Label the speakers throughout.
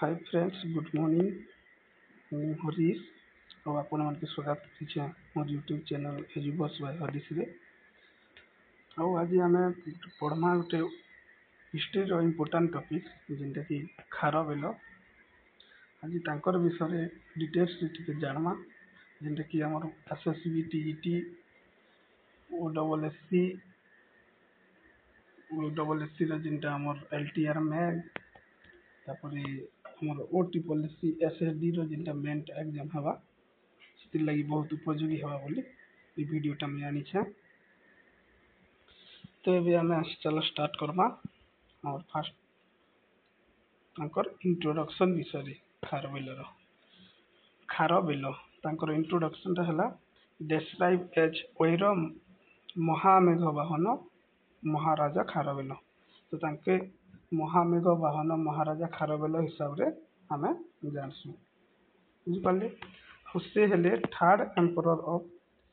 Speaker 1: Hi friends good morning ମୁଁ ହରିଶ ଆଉ ଆପଣମାନଙ୍କୁ ସ୍ୱାଗତ କରିଛେ ମୋର ୟୁଟ୍ୟୁବ୍ ଚ୍ୟାନେଲ୍ ଏଜୁବସ୍ ବାଇ ହରିଶରେ। ଆଉ ଆଜି ଆମେ ପଢ଼ମା ଗୋଟେ ହିଷ୍ଟ୍ରିର ଇମ୍ପୋର୍ଟାଣ୍ଟ ଟପିକ୍ ଯେନ୍ଟାକି ଖାରବେଳ। ଆଜି ତାଙ୍କର ବିଷୟରେ ଡିଟେଲ୍ସରେ ଟିକେ ଜାଣମା, ଯେନ୍ଟାକି ଆମର SSB TET OSSCର ଯେନ୍ଟା ଆମର LTR ମ୍ୟାଗ୍, ତାପରେ ଆମର OSSC SSDର ଯେନ୍ଟା ମେନ୍ ଏକ୍ଜାମ୍ ହେବା ସେଥିର୍ ଲାଗି ବହୁତ ଉପଯୋଗୀ ହେବା ବୋଲି ଏ ଭିଡ଼ିଓଟା ମୁଇଁ ଆଣିଛେ। ତ ଏବେ ଆମେ ଚାଲ ଷ୍ଟାର୍ଟ କର୍ମା। ଆମର ଫାର୍ଷ୍ଟ ତାଙ୍କର ଇଣ୍ଟ୍ରୋଡକ୍ସନ୍ ବିଷୟରେ ଖାରବେଳ ତାଙ୍କର ଇଣ୍ଟ୍ରୋଡକ୍ସନ୍ଟା ହେଲା ଡେସ୍କ୍ରାଇବ୍ ଏଜ୍ ୱେର ମହାମେଘ ବାହନ ମହାରାଜା ଖାରବେଳ। ତ ତାଙ୍କେ ମହାମେଘ ବାହନ ମହାରାଜା ଖାରବେଳ ହିସାବରେ ଆମେ ଜାଣିସୁଁ, ବୁଝିପାରିଲେ। ଆଉ ସେ ହେଲେ ଥାର୍ଡ ଏମ୍ପରର ଅଫ୍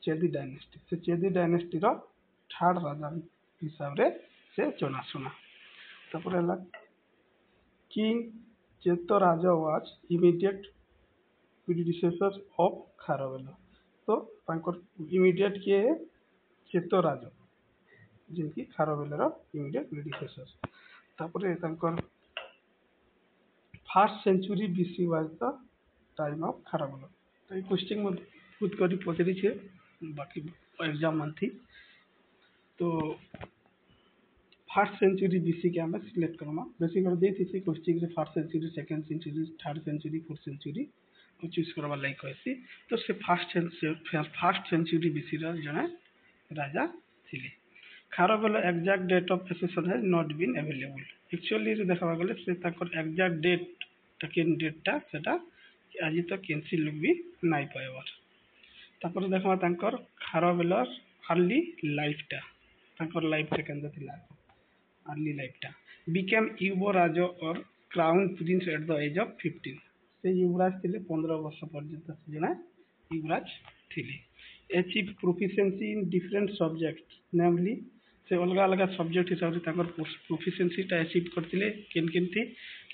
Speaker 1: ଚେଦି ଡାଇନେଷ୍ଟି। ସେ ଚେଦି ଡାଇନେଷ୍ଟିର ଥାର୍ଡ ରାଜା ହିସାବରେ ସେ ଜଣାଶୁଣା। ତାପରେ ହେଲା king Chetaraja was immediate predecessor of Kharavela. ତ ତାଙ୍କର ଇମିଡ଼ିଏଟ୍ କିଏ? ଚେତରାଜ, ଯେକି ଖାରବେଳର ଇମିଡ଼ିଏଟ୍ ପ୍ରିଡିସେସର। ତାପରେ ତାଙ୍କର first century BC was the time of Kharavela. ତ এই क्वेश्चन में खुद कर पचारिछे बाकी एग्जाम मंथी। तो फार्स्ट सेंचुरी BC के आम सिलेक्ट करमा बेसिक देती क्वेश्चन रे first century second century third century fourth century choose करवा लगी कहसी। तो से फार्स्ट सेंचुरी BC जड़े राजा थिले। Kharavela exact date of accession has not been available. Actually देखा गले से एक्जाक्ट डेटा सेटा आज तक कैंसी लोग भी नाई पाइबार। तापर देखा तांकर खारबेलर अर्ली लाइफटा, तांकर लाइफटा केंदा थिला अर्ली लाइफटा बिकेम युवराज और crown prince at the age of 15। से युवराज थिले 15 वर्ष पर्यंत जने युवराज थिले। Achieve proficiency in different subject namely से अलग अलग सब्जेक्ट हिसाब से प्रोफिशिएंसीटा अचीव करथिले किन थी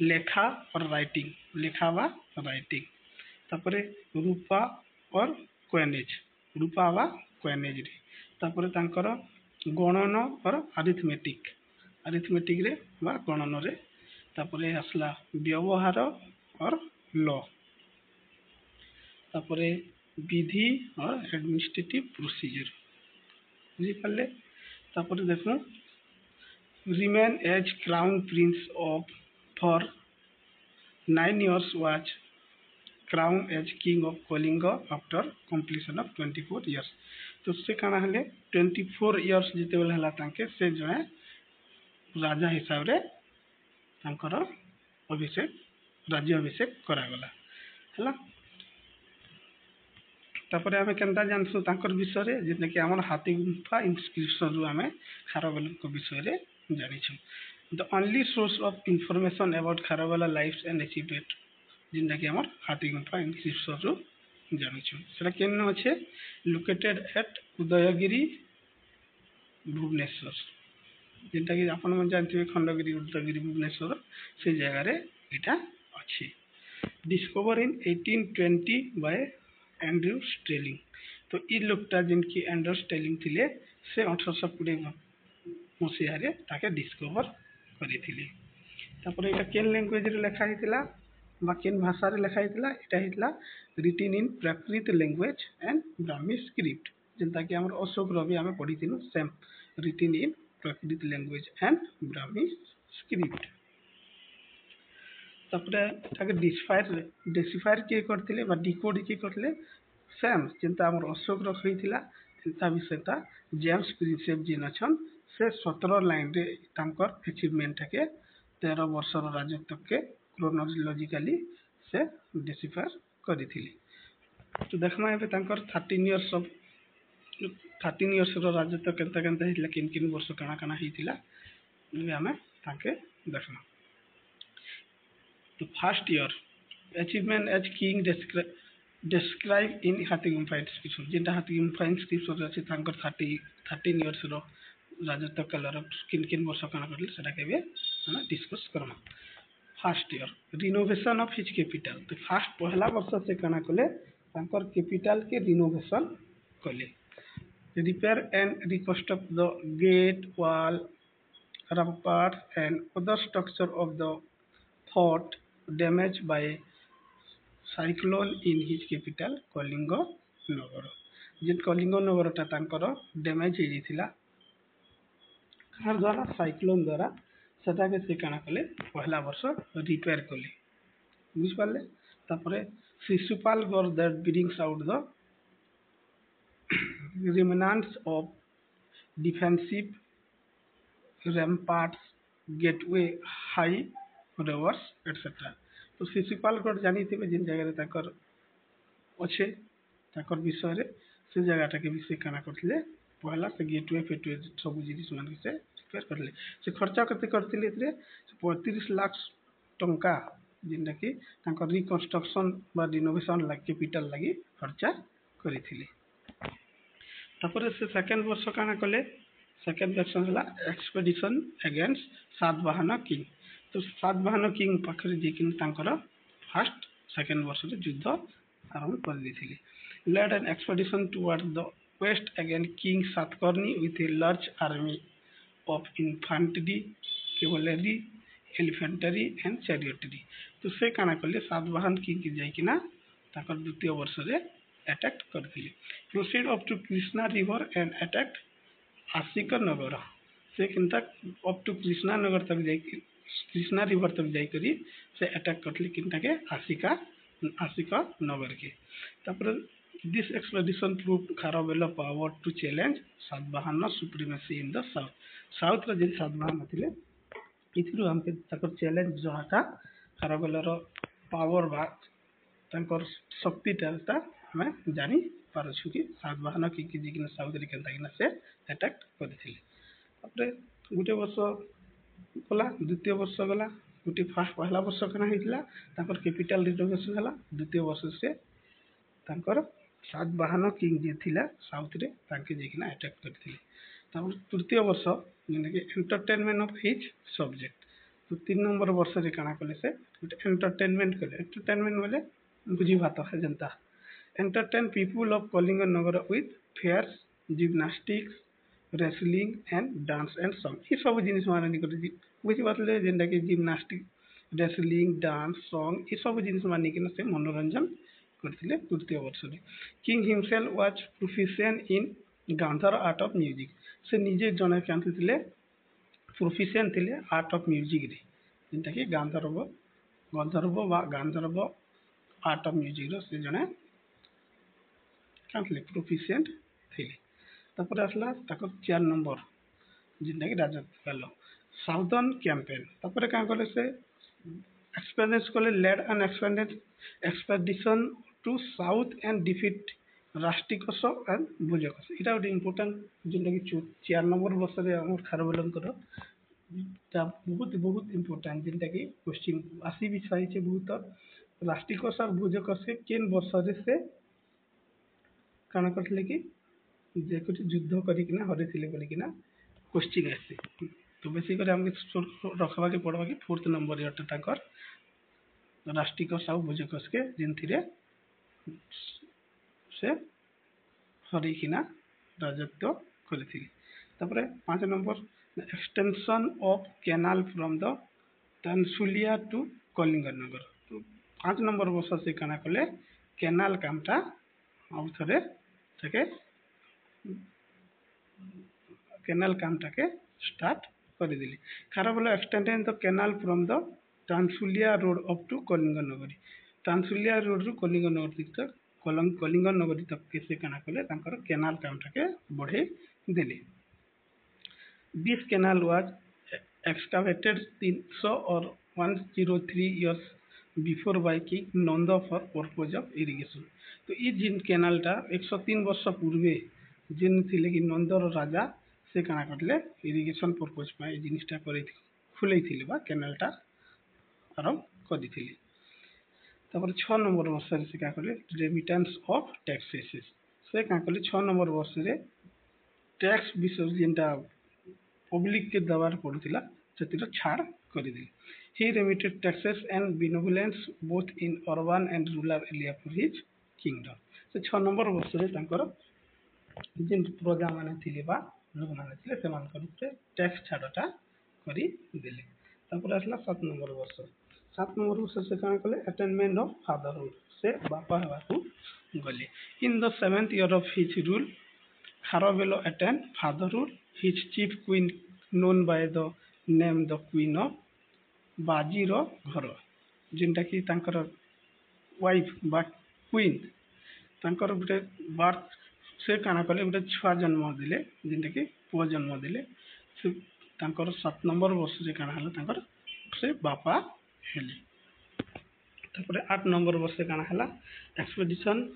Speaker 1: लेखा और राइटिंग, लेखा व राइटिंग। तापरे रूपा और कोएनेज, रूपा व कोएनेज रे। तापरे तांकर गणन और अरिथमेटिक रे व गणन रे। तापरे आसला व्यवहार और लॉ। तापरे विधि और एडमिनिस्ट्रेटिव प्रोसीजर, बुझी पाले। तापरे देखो remain as crown prince of for 9 years was crown as king of Kalinga after completion of 24 years। तो से काना हले 24 years जिते बेले हला तांके से जने राजा हिसाब रे तांकर अभिषेक राज्य अभिषेक करा गला हला। तापरे आमे केनता जानसु तांकर विषय रे जेने कि हमर हाथी गुंफा इंस्क्रिप्शन रु आमे खारबेल को विषय रे जानिछु। The only source of information about Kharavela life and achievement जेनटा कि हमर हाथी गुंफा इंस्क्रिप्शन रु जानिछु। सेटा केन अछि लोकेटेड एट उदयगिरी भुवनेश्वर, जेनटा कि आपन मन जानथिबे खंडगिरी उदयगिरी भुवनेश्वर से जगह रे एटा अछि। Discover in 1820 by Andrew Stirling. तो ई लोकटा जिनकी एंड्रयू स्टेलिंग थिले से 1820 मसीहा रे ताके डिस्कवर करिथिले। तापर एटा केन लैंग्वेज रे लिखा हितिला बा केन भाषा रे लिखा हितिला? एटा हितिला written in Prakrit language and Brahmi script, जेंता कि हमर अशोक रवि हमें पढ़िथिनु same written in Prakrit language and Brahmi script. तापर ताके डिसिफायर के करथिले बा डिकोड के करथिले सेम जेंता हमर अशोक रखि थिला ता विषयटा जेम्स प्रिंसेप जिन अछन से 17 लाइन रे तांकर अचीवमेंट के 13 वर्षर राजत्व के क्रोनोलॉजिकली से डिसिफायर करिथिले। तो देखमा एबे तांकर 13 इयर्स रो राजत्व केनता केनता हितला किन किन वर्ष काना काना हितला एबे हमें ताके देखना। तो first year achievement as king describe in हाथी गुंफा इंस्क्रिप्शन, जेंटा हाथी गुंफा इंस्क्रिप्शन अछि तांकर 13 इयर्स रो राजत्व काल रो किन किन वर्ष काना करले सेटा के हम डिस्कस करना। Fast year renovation of his capital तो फास्ट पहला वर्ष से काना कले तांकर कैपिटल के रिनोवेशन कले repair and reconstruct the gate wall ramparts and other structure of the fort damaged by cyclone in his capital Kalinganagar जे कलिंग नगरटा तांकर डैमेज हो जाइथिला कार द्वारा साइक्लोन द्वारा सेटाके से काना कले पहला वर्ष रिपेयर कले बुझ पाले तापरे Shishupal God that brings out the remnants of defensive ramparts, gateway, high rivers, etc. तो शिशुपालगढ़ जानी थे जिन जगह ताकर अच्छे ताकर विषय रे से जगहटा के विषय काना करथिले पहला से गेटवे फेटवे सब जिनिस मान से रिपेयर करले से खर्चा कते करथिले एतरे 35 लाख टंका जिनटा कि ताकर रिकंस्ट्रक्शन बा रिनोवेशन लाग कैपिटल लागि खर्चा करिथिले तापर से सेकंड वर्ष काना कले सेकंड वर्षन हला एक्सपेडिशन अगेंस्ट सातवाहन किंग तो सातवाहन किंग पाखरे जेकिन तांकर फर्स्ट सेकंड वर्ष रे युद्ध आरंभ कर दिथिले led an expedition towards the west against king Satakarni with a large army of infantry cavalry elephantry and chariotry तो से काना कले सातवाहन किंग के जाइकिना ताकर द्वितीय वर्ष रे अटैक करथिले proceed up to Krishna river and attack Asikanagar से किंता अप टू कृष्णा नगर तक जाई कृष्णा रिवर तक जाई करी से अटैक करथिले किंता के आसिका नगर के तापर this expedition proved Kharavela power to challenge Satavahana supremacy in the south south रे जे सातवाहन थिले इथिरु हमके ताकर चैलेंज जोहाटा खारवेल रो पावर बा तांकर शक्ति ता हमें जानी पारछु कि सातवाहन कि जिकिन साउथ रे केनता किना से अटैक करथिले तापर गुटे वर्ष गला द्वितीय वर्ष गला गुटे फर्स्ट पहला वर्ष कना हितला ताकर कैपिटल रिनोवेशन हला द्वितीय वर्ष से तांकर सातवाहन किंग जे थिला साउथ रे तांके जेकिना अटैक करथिले तापर तृतीय वर्ष जेने कि एंटरटेनमेंट ऑफ हिज सब्जेक्ट तो 3 नंबर वर्ष रे काना कले से एंटरटेनमेंट कले एंटरटेनमेंट वाले बुझी बात है जनता entertain people of Kalinganagar with fairs, gymnastics, wrestling and dance and song ये सब जिनिस माने निकल बुझी बातले जेंडा के जिम्नास्टिक रेसलिंग डांस सॉन्ग ये सब जिनिस माने कि से मनोरंजन करथिले तृतीय वर्ष रे king himself was proficient in Gandhara art of music से निजे जने कांतिले प्रोफिशिएंट थिले आर्ट ऑफ म्यूजिक रे जेंटा कि गंधर्व वा गांधर्व आर्ट ऑफ म्यूजिक रो से जने कांतले प्रोफिशिएंट थिले तापर आसला ताकर 4 नंबर जिंदा कि राजत्व कलो साउदर्न कैंपेन तापर का कले से एक्सपेरियंस कले led an expedition to south and defeat Rashtrikas and Bhojakas इटा गोटे इंपोर्टेंट जिंदा कि 4 नंबर वर्ष रे हमर खारबेलन कर बहुत बहुत इंपोर्टेंट जिंदा कि क्वेश्चन आसी भी छाइছে बहुत राष्ट्रिकस और भुजकस के केन वर्ष रे से काना करथिले कि जे कुछ युद्ध करिकिना हरिथिले बोलिकिना क्वेश्चन आसी तो बेसिकली हमके रखबा के पड़बा कि फोर्थ नंबर एटा ताकर राष्ट्रिक साउ भुजकस के जिनथिरे से हरिकिना राजत्व करथिले तापरे 5 number extension of canal from the Tansulia to Kalinganagar तो 5 नंबर वर्ष से काना कले कैनाल कामटा आउ थरे के कैनाल कामटा के स्टार्ट कर दिली Kharavela extended the canal from the Tansulia road up to Kalinganagari Tansulia road रु कलिंगनगर तक कलिंगनगरी तक के से काना कले तांकर कैनाल कामटा के बढ़े दिली दिस कैनाल वाज एक्सकावेटेड 300 और 103 years before by king Nanda for purpose of irrigation तो ये जिन कैनालटा 103 वर्ष पूर्वे जिन थिले कि नंदर राजा से काना करले इरिगेशन पर्पज पाए जिनिसटा करे खुलै थिले बा कैनालटा आरंभ कर दिथिले तापर 6 नंबर वर्ष रे से का करले रेमिटेंस ऑफ टैक्सेस से का करले 6 नंबर वर्ष रे टैक्स विषय जिनटा पब्लिक के दबार पड़ुथिला सेतिर छाड़ कर दिले He remitted taxes and benevolence both in urban and rural area for his kingdom. से 6 नंबर वर्ष रे तांकर जिन प्रजा माने थिले बा लोक माने थिले सेमानकर उपरे टैक्स छाड़टा करी देले। तापर आसला 7 नंबर वर्ष। 7 नंबर वर्ष से काना कले अटेनमेंट ऑफ फादरहुड से बापा हेबाकू गले। In the 7th year of his rule Kharavelo attained fatherhood. His chief queen known by the name the Queen of बाजीर घर जिनटा कि तांकर वाइफ बा क्वीन तांकर गोटे बार्थ से काना कले गोटे छुआ जन्म देले जिनटा कि पुआ जन्म देले से तांकर 7 नंबर वर्ष से काना हला तांकर से बापा हेले। तापरे 8 नंबर वर्ष से काना हला एक्सपेडिशन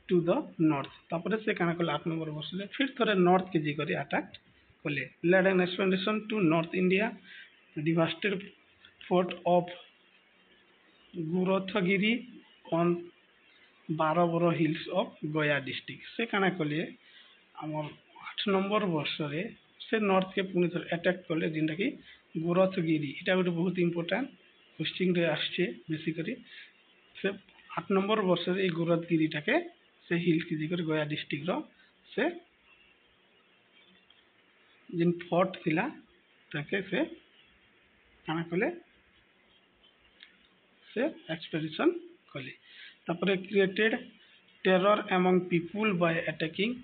Speaker 1: टू द नॉर्थ। तापरे से काना कले 8 नंबर वर्ष से फिर थोड़े नॉर्थ के जी करी अटैक कले। Led an expedition to north India devastated fort of Gorathagiri on 12 hills of Gaya district से काना कले आमर 8 नंबर वर्ष रे से नॉर्थ के पुनी थोड़े अटैक कले जिनटा कि गुरथगिरी इटा गोटे बहुत इंपोर्टेंट क्वेश्चन रे आछे बेसिकली से 8 नंबर वर्ष रे गुरथगिरी टाके से हिल्स की जिकर गया डिस्ट्रिक्ट रो से जिन फोर्ट थिला ताके से काना कले से एक्सपेडिशन कले। तापरे created terror among people bye attacking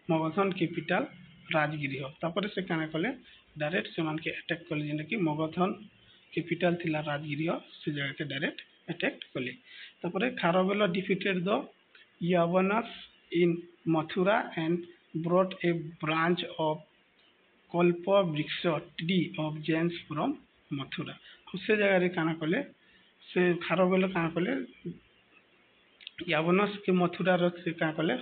Speaker 1: Magadhan capital Rajagiri हो। तापरे से काना कले डायरेक्ट से मान के अटैक कले जिन कि मगधन कैपिटल थिला राजगिरी हो से जगह के डायरेक्ट अटैक कले। तापरे Kharavela defeated the Yavanas in Mathura and brought a branch of Kalpavriksha tree of Jains from Mathura. से जगह रे काना कले से खारवेल काना कले यावनस के मथुरा रो से काना कले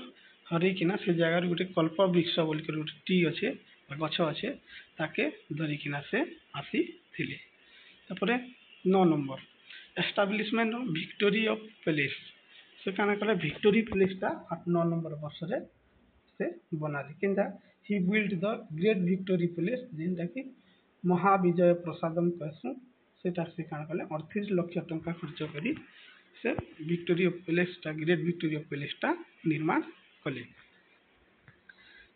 Speaker 1: हरि किना से जगह गोटे कल्प वृक्ष बोल के गोटे ट्री अच्छे गछ अच्छे ताके धरी किना से आसी थिले। तापरे 9 number establishment of victory of palace से काना कले विक्टोरी पैलेस ता 8-9 नंबर वर्ष रे से बनाले किंदा he build the great victory palace जिनटा कि महाविजय प्रसादम कहसु सेटा से काना कले 38 लाख टंका खर्च करी से विक्टोरी पैलेस ता ग्रेट विक्टोरी पैलेस ता निर्माण कले।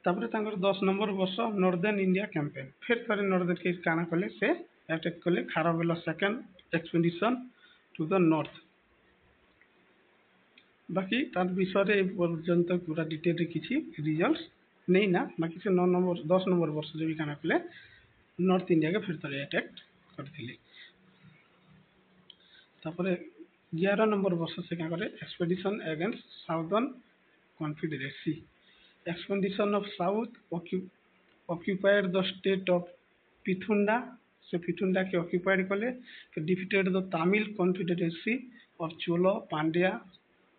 Speaker 1: तापरे तांकर 10 नंबर वर्ष नॉर्दर्न इंडिया कैंपेन फिर थरे नॉर्दर्न के काना कले से अटैक कले Kharavela second expedition to the north. बाकी तार विषय रे पर्यंत पूरा डिटेल रे किछि रिजल्ट्स नहीं ना बाकी से 9 नंबर 10 नंबर वर्ष रे भी काना कले नॉर्थ इंडिया के फिर थरे अटैक करथिले। तापरे 11 नंबर वर्ष से क्या करे expedition against southern confederacy expedition of south occupied the state of Pithunda से पिथुंडा के ऑक्यूपाइड कले defeated the Tamil confederacy of Chola Pandya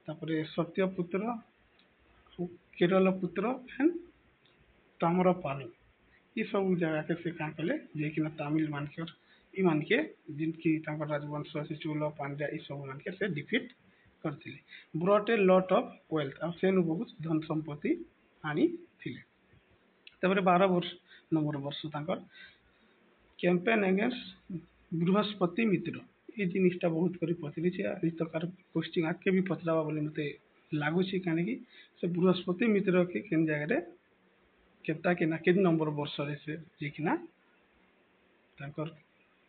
Speaker 1: तापरे सत्यपुत्र केरल पुत्र एंड ताम्रपाणि ये सब जगह के से क्या कले जे कि तमिल मान के ई मान के जिनकी तांकर राजवंश से चोल पांड्या ई सब मान के से डिफीट करथिले। Brought a lot of wealth आ सेनु बहुत धन संपत्ति आनी थिले। तबरे 12 वर्ष नंबर वर्ष तांकर कैंपेन अगेंस्ट बृहस्पति मित्र ये जिनिसटा बहुत करी पचरी छे ई तकार क्वेश्चन आके भी पचरावा बोले मते लागू छी काने कि से बृहस्पति मित्र के केन जगह रे केता के ना केन नंबर वर्ष रे से जे कि ना तांकर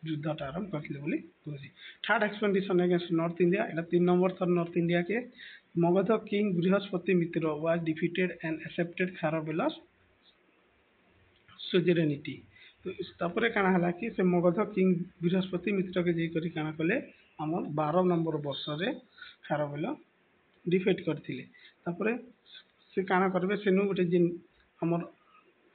Speaker 1: युद्धटा आरंभ करथिले बोली कहछि। Third expedition against north India एटा 3 नंबर थर नॉर्थ इंडिया के Magadha king Brihaspatimitra was defeated and accepted Kharavela's suzerainty. तो तापरे काना हला कि से मगध किंग बृहस्पति मित्र के जे करी काना कले हमर 12 नंबर वर्ष रे खारवेल डिफीट करथिले। तापरे से काना करबे सेनु गोटे जिन हमर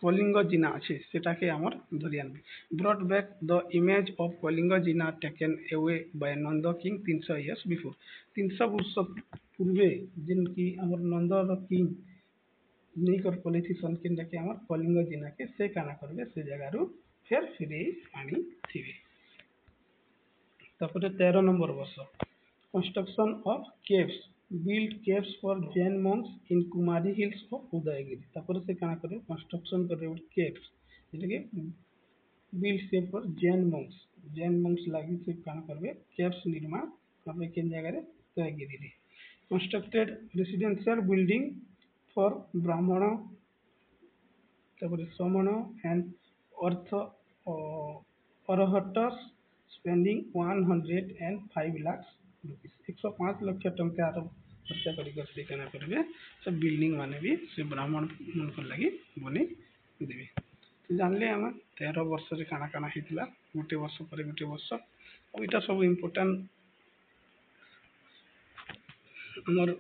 Speaker 1: कलिंग जिना अच्छे सेटा के हमर धरियान brought back the image of Kalinga Jina taken away by Nanda king 300 years before 300 वर्ष पूर्वे जिन की हमर नंद किंग नहीं कर पॉलिटिशियन किन के हमर कलिंग जिना के से काना करबे से जगह रु फिर फिरे आनी थिबे। तापरे 13 नंबर वर्ष construction of caves built caves for Jain monks in Kumari hills of Udayagiri। तापर से काना करे कंस्ट्रक्शन करे caves जेटा के built caves for Jain monks Jain monks लगी से काना करबे केव्स निर्माण करबे केन जगह रे दयागिरी रे constructed residential building for Brahmana तापर समण एंड अर्थ अरहटस स्पेंडिंग 105 लाख रुपीस 105 लाख टंका खर्चा कर केना करबे से बिल्डिंग माने भी से ब्राह्मण मन लगी बने देबे तो जानले आम 13 वर्ष रे काना काना हेतिला गोटे वर्ष पर गोटे वर्ष और इटा सब इम्पोर्टेंट हमर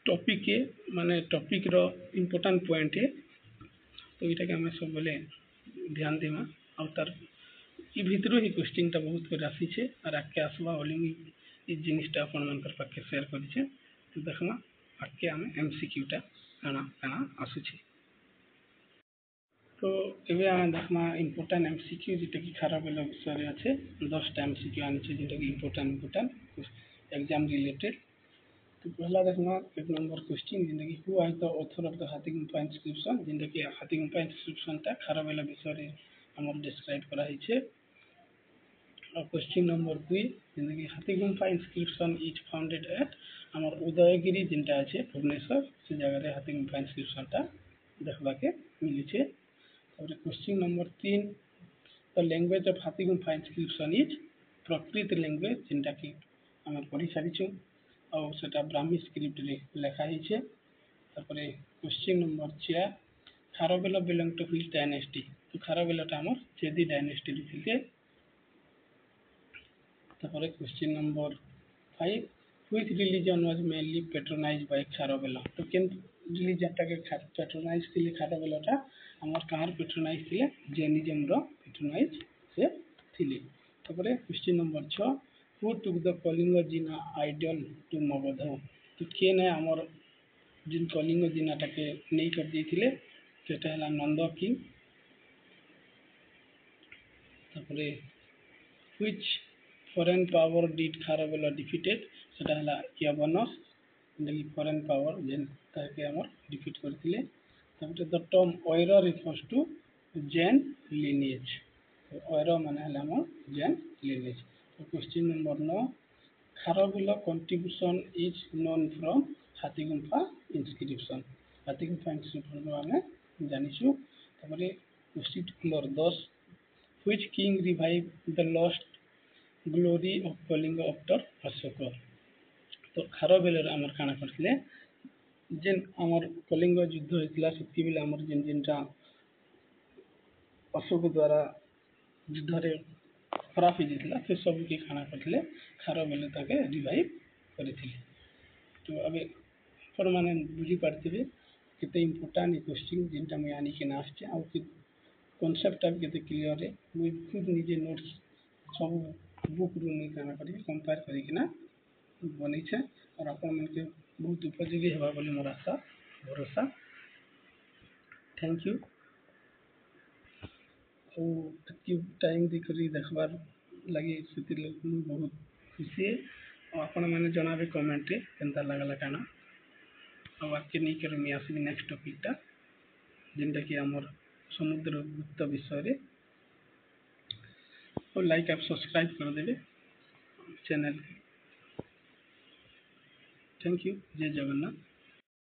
Speaker 1: टॉपिक के माने टॉपिक रो इम्पोर्टेंट पॉइंट है तो इटा के हमें सब बोले ध्यान देमा और तार ई भितरो ही क्वेश्चन टा बहुत कर राशि छे और आके आसवा ओलिंग ई जिनिसटा अपन मन कर पाके शेयर करि छे तो देखमा आके हमें एमसीक्यू टा काना काना आसु छे तो एबे आमे देखमा इम्पोर्टेंट एमसीक्यू जेटा कि खराब वाला विषय रे আছে 10 टा एमसीक्यू आनी छे जेटा कि इम्पोर्टेंट एग्जाम रिलेटेड तो पहला देखना एक नंबर क्वेश्चन जिंदगी who are the author of the Hathigumpha inscription जिंदगी हाथी गुंफा इंस्क्रिप्शन ता खराब वाला विषय रे हमर डिस्क्राइब करा है छे और क्वेश्चन नंबर 2 जिंदगी हाथी गुंफा इंस्क्रिप्शन इज फाउंडेड एट हमर उदयगिरी जिनटा আছে भुवनेश्वर से जगह रे हाथी गुंफा इंस्क्रिप्शन ता देखबा के मिली छे और question number 3 the language of हाथी गुंफा इंस्क्रिप्शन इज प्राकृत लैंग्वेज जिनटा कि हमर पढ़ी सारी छु और सेटा ब्राह्मी स्क्रिप्ट रे लिखा ही छे तारपरे question number 4 Kharavela belong to which dynasty तो खारवेल टा हमर चेदी डायनेस्टी रे थिले तारपरे question number 5 which religion was mainly patronized by Kharavela तो केन रिलीजन टा के पैट्रोनाइज थिले खारवेल टा हमर कहार पैट्रोनाइज थिले जैनिज्म रो पैट्रोनाइज से थिले तारपरे question number 6 who took the Kalinga Jina idol to Magadha तो केन है हमर जिन कलिंग जिना टाके नहीं कर देथिले सेटा हला नंद किंग तारपरे which foreign power did Kharavela defeated सेटा हला यवनस नेली फॉरेन पावर जेन ताके हमर डिफीट करथिले तारपरे the term Aira refers to Jain lineage Aira माने हला हमर जैन लिनिएज तो question number 9 Kharavela contribution is known from Hathigumpha inscription हाथी गुंफा इंस्क्रिप्शन रो हमें जानिछु तारपरे question number 10 which king revive the lost glory of Kalinga after Ashoka तो खारवेल हमर काना करथिले जेन हमर कलिंग युद्ध होइतिला सेति बेले हमर जेन जेनटा अशोक द्वारा युद्ध रे खराब हो जाता से सब के खाना करथिले खारवेल ताके रिवाइव करथिले तो अबे पर माने बुझी पारथिबे केते इम्पोर्टेंट क्वेश्चन जिनटा मैं आनी के नास छे और कॉन्सेप्ट अब केते क्लियर है मुई खुद निजे नोट्स सब बुक रू नहीं काना करी कंपेयर करी के ना बनी छे और अपन मन के बहुत उपयोगी हेबा बोली मोर आशा भरोसा थैंक यू टाइम देखरी देखबार लगी से बहुत खुशी है और आपण मैंने जनाबे कमेंट रे केनता लागला काना और आके नहीं कर मी आसी नेक्स्ट टॉपिक टा जिनटा कि हमर समुद्र गुप्त विषय रे और लाइक आप सब्सक्राइब कर देबे चैनल थैंक यू जय जगन्नाथ।